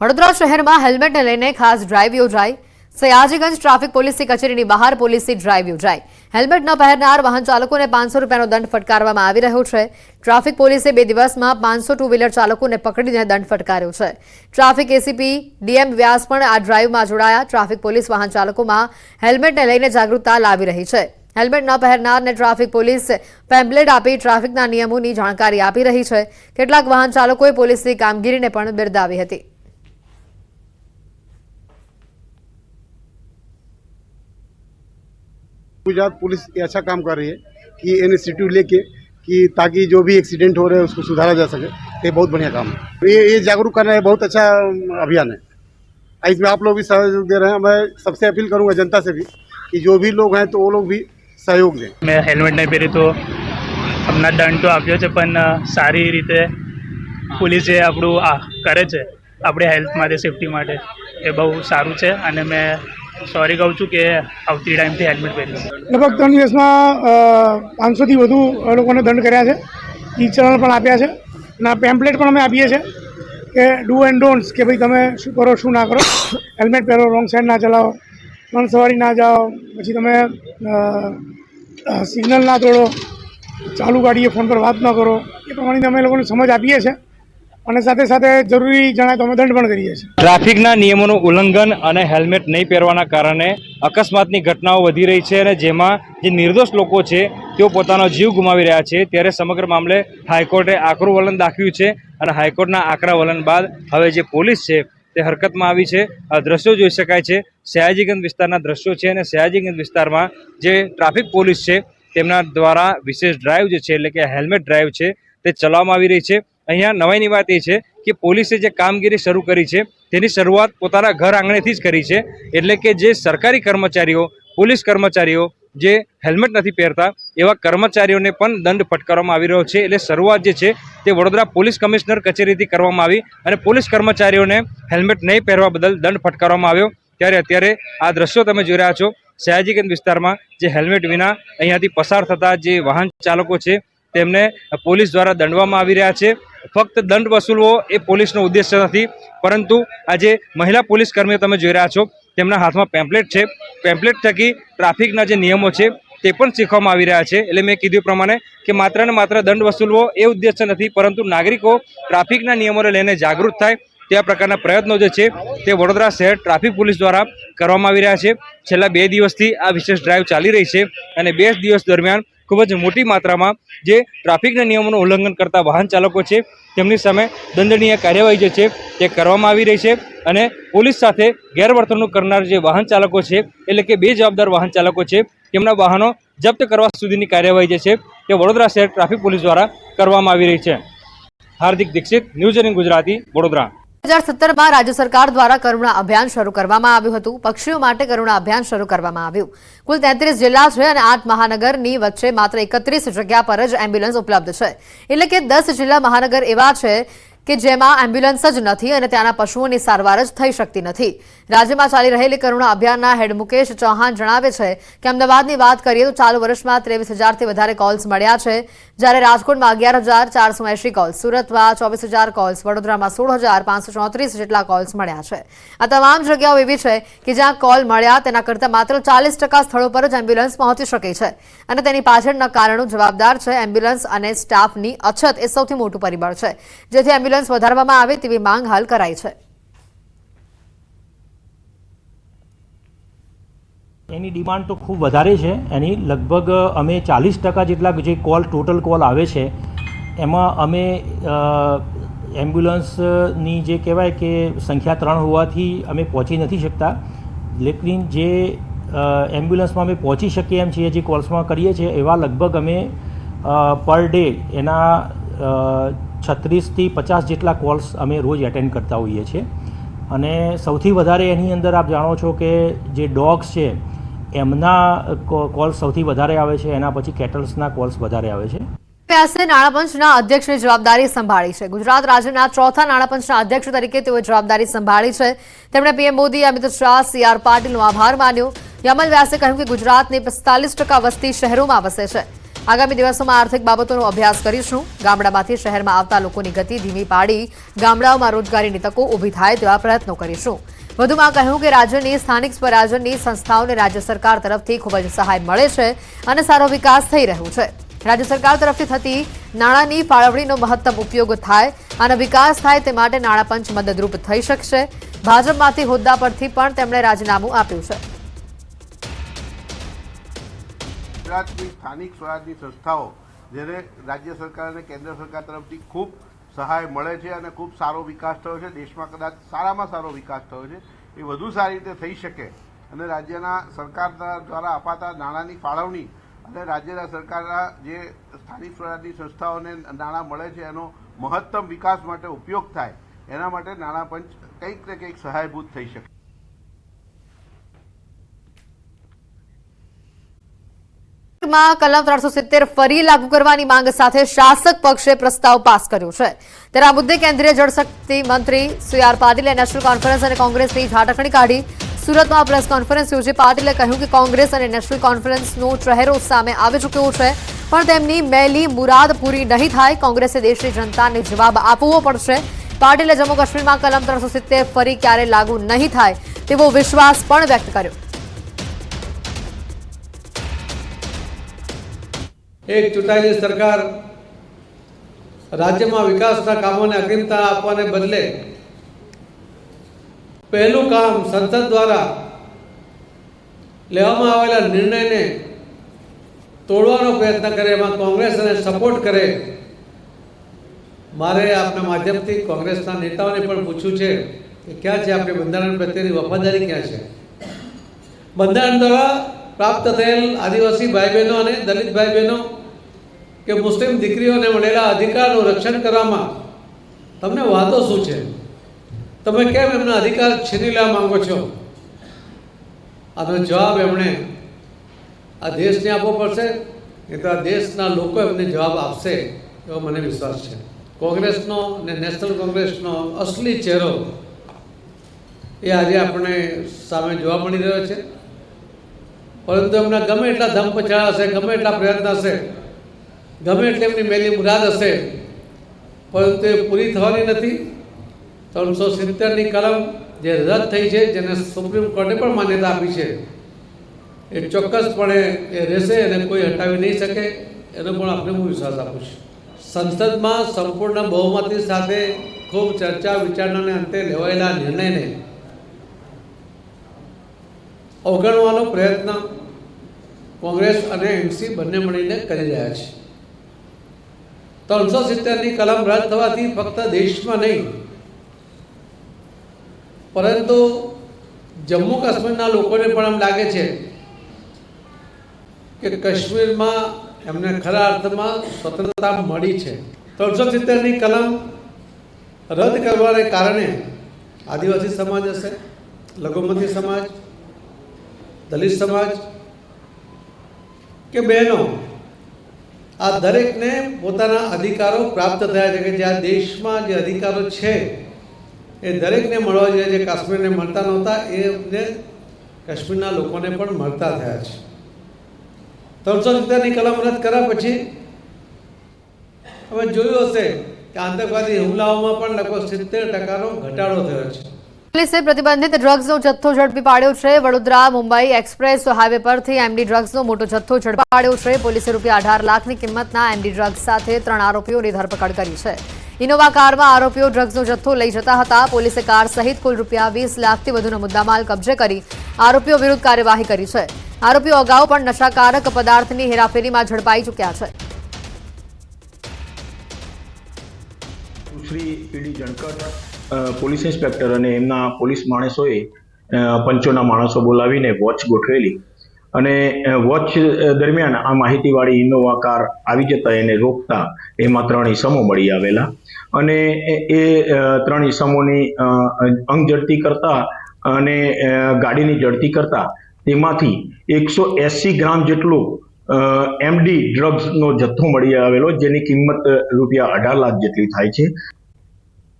વડોદરા શહેરમાં હેલ્મેટને લઈને ખાસ ડ્રાઈવ યોજાઈ। સયાજીગંજ ટ્રાફિક પોલીસની કચેરીની બહાર પોલીસની ડ્રાઈવ યોજાઈ। હેલ્મેટ ન પહેરનાર વાહન ચાલકોને 500 રૂપિયાનો દંડ ફટકારવામાં આવી રહ્યો છે। ટ્રાફિક પોલીસે 2 દિવસમાં 500 ટુ વ્હીલર ચાલકોને પકડીને દંડ ફટકાર્યો છે। ટ્રાફિક એસીપી ડીએમ વ્યાસ પણ આ ડ્રાઈવમાં જોડાયા। ટ્રાફિક પોલીસ વાહન ચાલકોમાં હેલ્મેટને લઈને જાગૃતતા લાવી રહી છે। હેલ્મેટ ન પહેરનારને ટ્રાફિક પોલીસ પેમ્પલેટ આપી ટ્રાફિકના નિયમોની જાણકારી આપી રહી છે। કેટલાક વાહન ચાલકોએ પોલીસની કામગીરીને પણ બિરદાવી હતી। गुजरात पुलिस ये अच्छा काम कर रही है कि इनिशिएटिव लेके कि ताकि जो भी एक्सीडेंट हो रहे हैं उसको सुधारा जा सके। ये बहुत बढ़िया काम है। ये जागरूक करना है, बहुत अच्छा अभियान है। इसमें आप लोग भी सहयोग दे रहे हैं। मैं सबसे अपील करूंगा जनता से भी कि जो भी लोग हैं तो वो लोग भी सहयोग दें। मैं हेल्मेट नहीं पहरी तो अपना दंड तो आप्यो छे, पण सारी रीते पुलिस आपणुं करे छे अपनी हेल्थ माटे सेफ्टी माटे ए बहु सारूं छे। अने मैं सॉरी कहूँ छूँ कि आवती टाइम थी हेल्मेट पहरीश। लगभग 3 दिवस में 500 थी वधु लोगोने दंड कर्या छे। ई चलन पण आप्या छे અને આ પેમ્પલેટ પણ અમે આપીએ છીએ કે ડુ એન્ડ ડોન્ટ્સ કે ભાઈ તમે શું કરો શું ના કરો। હેલ્મેટ પહેરો, રોંગ સાઈડ ના ચલાવો, ત્રણ સવારી ના જાઓ, પછી તમે સિગ્નલ ના તોડો, ચાલુ ગાડીએ ફોન પર વાત ન કરો। એ પ્રમાણે અમે લોકોને સમજ આપીએ છીએ અને સાથે સાથે જરૂરી જણાય તો અમે દંડ પણ કરીએ છીએ। ટ્રાફિકના નિયમોનું ઉલ્લંઘન અને હેલ્મેટ નહીં પહેરવાના કારણે અકસ્માતની ઘટનાઓ વધી રહી છે અને જેમાં જે નિર્દોષ લોકો છે તેઓ પોતાનો જીવ ગુમાવી રહ્યા છે। ત્યારે સમગ્ર મામલે હાઈકોર્ટે આકરું વલણ દાખવ્યું છે અને હાઈકોર્ટના આકરા વલણ બાદ હવે જે પોલીસ છે તે હરકતમાં આવી છે। આ દ્રશ્યો જોઈ શકાય છે, સયાજીગંજ વિસ્તારના દ્રશ્યો છે અને સયાજીગંજ વિસ્તારમાં જે ટ્રાફિક પોલીસ છે તેમના દ્વારા વિશેષ ડ્રાઈવ જે છે એટલે કે હેલ્મેટ ડ્રાઈવ છે તે ચલાવવામાં આવી રહી છે। અહીંયા નવાઈની વાત એ છે કે પોલીસે જે કામગીરી શરૂ કરી છે તેની શરૂઆત પોતાના ઘર આંગણેથી જ કરી છે। એટલે કે જે સરકારી કર્મચારીઓ, પોલીસ કર્મચારીઓ જે હેલ્મેટ નથી પહેરતા એવા કર્મચારીઓને પણ દંડ ફટકારવામાં આવી રહ્યો છે। એટલે શરૂઆત જે છે તે વડોદરા પોલીસ કમિશનર કચેરીથી કરવામાં આવી અને પોલીસ કર્મચારીઓને હેલ્મેટ નહીં પહેરવા બદલ દંડ ફટકારવામાં આવ્યો। ત્યારે અત્યારે આ દ્રશ્યો તમે જોઈ રહ્યા છો સયાજીગંજ વિસ્તારમાં જે હેલ્મેટ વિના અહીંયાથી પસાર થતા જે વાહન ચાલકો છે તેમને પોલીસ દ્વારા દંડવામાં આવી રહ્યા છે। ફક્ત દંડ વસૂલવો એ પોલીસનો ઉદ્દેશ્ય નથી, પરંતુ આજે મહિલા પોલીસ કર્મીઓ તમે જોઈ રહ્યા છો તેમના હાથમાં પેમ્પલેટ છે। પેમ્પલેટ થકી ટ્રાફિકના જે નિયમો છે તે પણ શીખવામાં આવી રહ્યા છે। એટલે મેં કીધું પ્રમાણે કે માત્ર ને માત્ર દંડ વસૂલવો એ ઉદ્દેશ્ય નથી, પરંતુ નાગરિકો ટ્રાફિકના નિયમોને લઈને જાગૃત થાય તે પ્રકારના પ્રયત્નો જે છે તે વડોદરા શહેર ટ્રાફિક પોલીસ દ્વારા કરવામાં આવી રહ્યા છે। છેલ્લા 2 દિવસથી આ વિશેષ ડ્રાઈવ ચાલી રહી છે અને 2 દિવસ દરમિયાન ખૂબ જ મોટી માત્રામાં જે ટ્રાફિકના નિયમોનું ઉલ્લંઘન કરતા વાહન ચાલકો છે તેમની સામે દંડનીય કાર્યવાહી જે છે તે કરવામાં આવી રહી છે અને પોલીસ સાથે ગેરવર્તણૂક કરનાર જે વાહન ચાલકો છે એટલે કે બેજવાબદાર વાહન ચાલકો છે તેમના વાહનો જપ્ત કરવા સુધીની કાર્યવાહી જે છે તે વડોદરા શહેર ટ્રાફિક પોલીસ દ્વારા કરવામાં આવી રહી છે। હાર્દિક દીક્ષિત, ન્યૂઝ એટીન ગુજરાતી, વડોદરા। 2017માં રાજ્ય સરકાર દ્વારા કરુણા અભિયાન શરૂ કરવામાં આવ્યું હતું। પક્ષીઓ માટે કરુણા અભિયાન શરૂ કરવામાં આવ્યું। કુલ 33 જિલ્લા છે અને 8 મહાનગરની વચ્ચે માત્ર 31 જગ્યા પર જ એમ્બ્યુલન્સ ઉપલબ્ધ છે। એટલે કે 10 જિલ્લા મહાનગર એવા છે કે જેમાં એમ્બ્યુલન્સ જ નથી અને ત્યાંના પશુઓની સારવાર જ થઈ શકતી નથી। રાજ્યમાં ચાલી રહેલી કરુણા અભિયાનના હેડ મુકેશ ચૌહાણ જણાવે છે કે અમદાવાદની વાત કરીએ તો ચાલુ વર્ષમાં 23,000થી વધારે કોલ્સ મળ્યા છે, જ્યારે રાજકોટમાં 11,480 કોલ્સ, સુરતમાં 24,000 કોલ્સ, વડોદરામાં 16,534 જેટલા કોલ્સ મળ્યા છે। આ તમામ જગ્યાઓ એવી છે કે જ્યાં કોલ મળ્યા તેના કરતાં માત્ર 40% સ્થળો પર જ એમ્બ્યુલન્સ પહોંચી શકે છે અને તેની પાછળના કારણો જવાબદાર છે એમ્બ્યુલન્સ અને સ્ટાફની અછત એ સૌથી મોટું પરિબળ છે, જેથી એમ્બ્યુલન્સ વધારવામાં આવે તેવી માંગ હાલ કરાઈ છે। એની ડિમાન્ડ તો ખૂબ વધારે છે। એની લગભગ અમે 40% જેટલા જે કોલ ટોટલ કોલ આવે છે એમાં અમે એમ્બ્યુલન્સની જે કહેવાય કે સંખ્યા 3 હોવાથી અમે પહોંચી નથી શકતા, લેકિન જે એમ્બ્યુલન્સમાં અમે પહોંચી શકીએ એમ છીએ, જે કોલ્સમાં કરીએ છીએ એવા લગભગ અમે પર ડે એના 36થી 50 જેટલા કોલ્સ અમે રોજ એટેન્ડ કરતા હોઈએ છીએ। અને સૌથી વધારે એની અંદર આપ જાણો છો કે જે ડોગ્સ છે એમના કોલ્સ સૌથી વધારે આવે છે, એના પછી કેટલ્સના કોલ્સ વધારે આવે છે। વ્યાસે નાણાપંચના અધ્યક્ષની જવાબદારી સંભાળી છે। ગુજરાત રાજ્યના ચોથા નાણાપંચના અધ્યક્ષ તરીકે તેઓએ જવાબદારી સંભાળી છે। તેમણે પીએમ મોદી, અમિત શાહ, CR પાટીલનો આભાર માન્યો। યમલ વ્યાસે કહ્યું કે ગુજરાતની 45% વસ્તી શહેરોમાં વસે છે। આગામી દિવસોમાં આર્થિક બાબતોનો અભ્યાસ કરીશું. ગામડામાંથી શહેરમાં આવતા લોકોની ગતિ ધીમી પાડી ગામડાઓમાં રોજગારીની તકો ઊભી થાય તેવા પ્રયત્નો કરીશું. વધુમાં કહ્યું કે રાજ્યની સ્થાનિક સ્વરાજ્યની સંસ્થાઓને રાજ્ય સરકાર તરફથી ખૂબ જ સહાય મળે છે અને સારો વિકાસ થઈ રહ્યો છે. રાજ્ય સરકાર તરફથી થતી નાણાંની ફાળવણીનો મહત્તમ ઉપયોગ થાય અને વિકાસ થાય તે માટે નાણાં પંચ મદદરૂપ થઈ શકશે. ભાજપમાંથી હોદ્દા પરથી પણ તેમણે રાજીનામું આપ્યું છે. ગુજરાતની સ્થાનિક સ્વરાજની સંસ્થાઓ જેને રાજ્ય સરકાર અને કેન્દ્ર સરકાર તરફથી ખૂબ સહાય મળે છે અને ખૂબ સારો વિકાસ થયો છે. દેશમાં કદાચ સારામાં સારો વિકાસ થયો છે. એ વધુ સારી રીતે થઈ શકે અને રાજ્યના સરકાર દ્વારા અપાતા નાણાંની ફાળવણી અને રાજ્યના સરકારના જે સ્થાનિક સ્વરાજની સંસ્થાઓને નાણાં મળે છે એનો મહત્તમ વિકાસ માટે ઉપયોગ થાય એના માટે નાણાં પંચ કંઈક ને કંઈક સહાયભૂત થઈ શકે. માં કલમ 370 ફરી લાગુ કરવાની માંગ સાથે શાસક પક્ષે પ્રસ્તાવ પાસ કર્યો છે. ત્યારે આ મુદ્દે કેન્દ્રીય જળશક્તિ મંત્રી સી.આર. પાટીલે નેશનલ કોન્ફરન્સ અને કોંગ્રેસની ઝાટકણી કાઢી સુરતમાં પ્રેસ કોન્ફરન્સ યોજી પાટીલે કહ્યું કે કોંગ્રેસ અને નેશનલ કોન્ફરન્સનો ચહેરો સામે આવી ચૂક્યો છે પણ તેમની મેલી મુરાદ પૂરી નહીં થાય. કોંગ્રેસે દેશની જનતાને જવાબ આપવો પડશે. પાટીલે જમ્મુ કાશ્મીરમાં કલમ 370 ફરી ક્યારે લાગુ નહીં થાય તેવો વિશ્વાસ પણ વ્યક્ત કર્યો. એક ચૂંટાયેલી સરકાર રાજ્યમાં વિકાસના કામોને અગ્રિમતા આપવાને બદલે પહેલું કામ સંસદ દ્વારા લેવામાં આવેલા નિર્ણયને તોડવાનો પ્રયત્ન કરે, એમાં કોંગ્રેસને સપોર્ટ કરે. મારે આપના માધ્યમથી કોંગ્રેસના નેતાઓને પણ પૂછ્યું છે કે ક્યાં છે આપણી બંધારણ પ્રત્યેની વફાદારી, ક્યાં છે? બંધારણ દ્વારા પ્રાપ્ત થયેલ આદિવાસી ભાઈ બહેનો અને દલિત ભાઈ બહેનો કે મુસ્લિમ દીકરીઓને મળેલા અધિકારનું રક્ષણ કરવામાં તમને વાતો શું છે? તમે કેમ એમના અધિકાર છીની લેવા માંગો છો? આનો જવાબ એમણે આ દેશને આપવો પડશે, નહીં તો આ દેશના લોકો એમને જવાબ આપશે એવો મને વિશ્વાસ છે. કોંગ્રેસનો અને નેશનલ કોંગ્રેસનો અસલી ચહેરો એ આજે આપણે સામે જોવા મળી રહ્યો છે. પરંતુ એમના ગમે એટલા ધમપછાડા હશે, ગમે એટલા પ્રયત્ન હશે, ગમે એટલી એમની મેલી મુરાદ હશે, પરંતુ એ પૂરી થવાની નથી. 370ની કલમ જે રદ થઈ છે, જેને સુપ્રીમ કોર્ટે પણ માન્યતા આપી છે, એ ચોક્કસપણે એ રહેશે અને કોઈ હટાવી નહીં શકે એનો પણ આપણે હું વિશ્વાસ આપું છું. સંસદમાં સંપૂર્ણ બહુમતી સાથે ખૂબ ચર્ચા વિચારણાને અંતે લેવાયેલા નિર્ણયને અવગણવાનો પ્રયત્ન કોંગ્રેસ અને એનસી બંને મળીને કરી રહ્યા છે. 370ની કલમ રદ થવાથી ફક્ત દેશમાં નહીં પરંતુ જમ્મુ કાશ્મીરના લોકોને પણ એમ લાગે છે કે કાશ્મીરમાં એમને ખરા અર્થમાં સ્વતંત્રતા મળી છે. 370ની કલમ રદ કરવાને કારણે આદિવાસી સમાજ હશે, લઘુમતી સમાજ, દલિત સમાજ કે બહેનો, આ દરેકને પોતાના અધિકારો પ્રાપ્ત થયા છે કે જે આ દેશમાં જે અધિકારો છે એ દરેકને મળવા જોઈએ. જે કાશ્મીરને મળતા નહોતા એને કાશ્મીરના લોકોને પણ મળતા થયા છે. 370ની કલમ રદ કર્યા પછી અમે જોયું હશે કે આતંકવાદી હુમલાઓમાં પણ લગભગ 70%નો ઘટાડો થયો છે. પોલીસે પ્રતિબંધિત ડ્રગ્સનો જથ્થો ઝડપી પાડ્યો છે. વડોદરા મુંબઈ એક્સપ્રેસ હાઈવે પરથી એમડી ડ્રગ્સનો મોટો જથ્થો ઝડપી પાડ્યો છે. પોલીસે ₹18 લાખની કિંમતના એમડી ડ્રગ્સ સાથે 3 આરોપીઓની ધરપકડ કરી છે. ઇનોવા કારમાં આરોપીઓ ડ્રગ્સનો જથ્થો લઈ જતા હતા. પોલીસે કાર સહિત કુલ ₹20 લાખથી વધુનો મુદ્દામાલ કબજે કરી આરોપીઓ વિરુદ્ધ કાર્યવાહી કરી છે. આરોપીઓ અગાઉ પણ નશાકારક પદાર્થની હેરાફેરીમાં ઝડપાઈ ચૂક્યા છે. શ્રી પીડી જણકટ પોલીસ ઇન્સ્પેક્ટર અને એમના પોલીસ માણસોએ પંચોના માણસો બોલાવીને વોચ ગોઠવેલી અને વોચ દરમિયાન આ માહિતીવાળી ઇનોવા કાર આવી જતા એને રોકતા એમાં 3 ઈસમો મળી આવેલા અને એ 3 ઈસમોની અંગ ઝડતી કરતા અને ગાડીની ઝડતી કરતા તેમાંથી 180 ગ્રામ જેટલું એમડી ડ્રગ્સનો જથ્થો મળી આવેલો, જેની કિંમત ₹18 લાખ જેટલી થાય છે.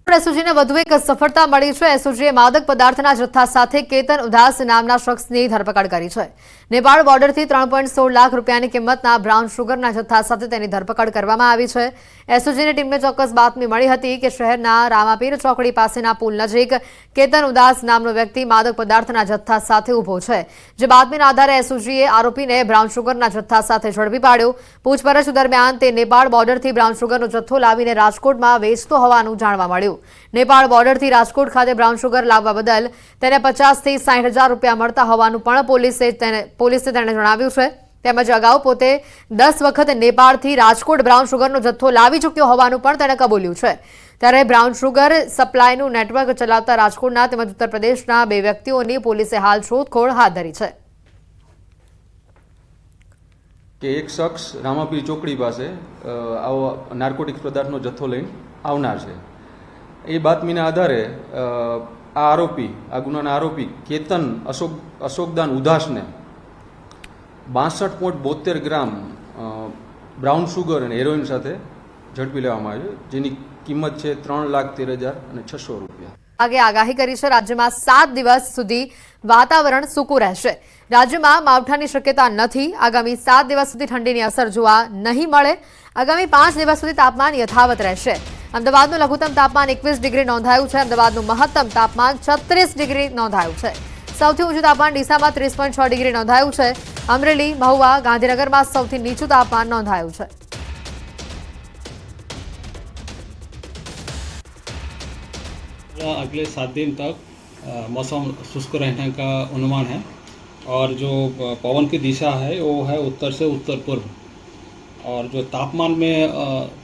એસઓજીને વધુ એક સફળતા મળી છે. એસઓજીએ માદક પદાર્થના જથ્થા સાથે કેતન ઉદાસ નામના શખ્સની ધરપકડ કરી છે. નેપાળ બોર્ડરથી 3.16 લાખ રૂપિયાની કિંમતના બ્રાઉન શુગરના જથ્થા સાથે તેની ધરપકડ કરવામાં આવી છે. એસઓજીની ટીમને ચોક્કસ બાતમી મળી હતી કે શહેરના રામાપીર ચોકડી પાસેના પુલ નજીક કેતન ઉદાસ નામનો વ્યક્તિ માદક પદાર્થના જથ્થા સાથે ઊભો છે. જે બાતમીના આધારે એસઓજીએ આરોપીને બ્રાઉન શુગરના જથ્થા સાથે ઝડપી પાડ્યો. પૂછપરછ દરમિયાન તે નેપાળ બોર્ડરથી બ્રાઉન શુગરનો જથ્થો લાવીને રાજકોટમાં વેચતો હોવાનું જાણવા મળ્યું. નેપાળ બોર્ડરથી રાજકોટ ખાતે બ્રાઉન શુગર લાવવા બદલ તેને 50,000 થી 60,000 રૂપિયા મળતા હોવાનું પણ પોલીસે તેણે જણાવ્યું છે. તેમજ અગાઉ પોતે 10 વખત નેપાળથી રાજકોટ બ્રાઉન શુગરનો જથ્થો લાવી ચૂક્યો હોવાનું પણ તેણે કબૂલ્યું છે. ત્યારે બ્રાઉન શુગર સપ્લાયનું નેટવર્ક ચલાવતા રાજકોટના તેમજ ઉત્તર પ્રદેશના 2 વ્યક્તિઓની પોલીસે હાલ શોધખોળ હાથ ધરી છે. કે એક શખ્સ રામાપીર ચોકડી પાસે આવો નાર્કોટિક્સ પદાર્થનો જથ્થો લઈને આવનાર છે. એ બાતમીના આધારે આ ગુનાના આરોપી કેતન અશોકદાન ઉદાસને 62.72 ગ્રામ બ્રાઉન શુગર અને હેરોઇન સાથે ઝડપી લેવામાં આવ્યું, જેની કિંમત છે 3,13,600 રૂપિયા. આગે આગાહી કરી છે. રાજ્યમાં 7 દિવસ સુધી વાતાવરણ સૂકું રહેશે. રાજ્યમાં માવઠાની શક્યતા નથી. આગામી 7 દિવસ સુધી ઠંડીની અસર જોવા નહીં મળે. આગામી 5 દિવસ સુધી તાપમાન યથાવત રહેશે. અમદાવાદનું લઘુત્તમ તાપમાન 21 ડિગ્રી નોંધાયું છે. અમદાવાદનું મહત્તમ તાપમાન 36 ડિગ્રી નોંધાયું છે. સૌથી ઊંચું તાપમાન ડીસામાં 30.6 ડિગ્રી નોંધાયું છે. અમરેલી, મહુવા, ગાંધીનગરમાં સૌથી નીચું તાપમાન નોંધાયું છે. अगले 7 दिन तक मौसम शुष्क रहने का अनुमान है और जो पवन की दिशा है वो है उत्तर से उत्तर पूर्व और जो तापमान में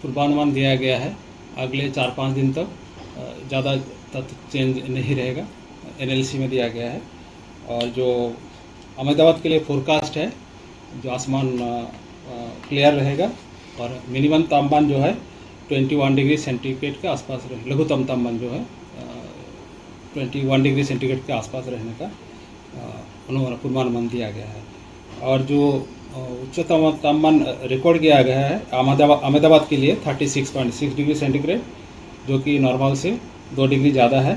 पूर्वानुमान दिया गया है अगले 4-5 दिन तक ज़्यादा चेंज नहीं रहेगा, एनएलसी में दिया गया है. और जो अहमदाबाद के लिए फोरकास्ट है जो आसमान क्लियर रहेगा और मिनिमम तापमान जो है 21 डिग्री सेंटीग्रेड के आसपास रहे, लघुत्तम तापमान जो है 21 डिग्री सेंटीग्रेड के आसपास रहने का पूर्वानुमान दिया गया है. और जो उच्चतम तापमान रिकॉर्ड किया गया है अहमदाबाद के लिए 36.6 डिग्री सेंटीग्रेड जो कि नॉर्मल से 2 डिग्री ज़्यादा है.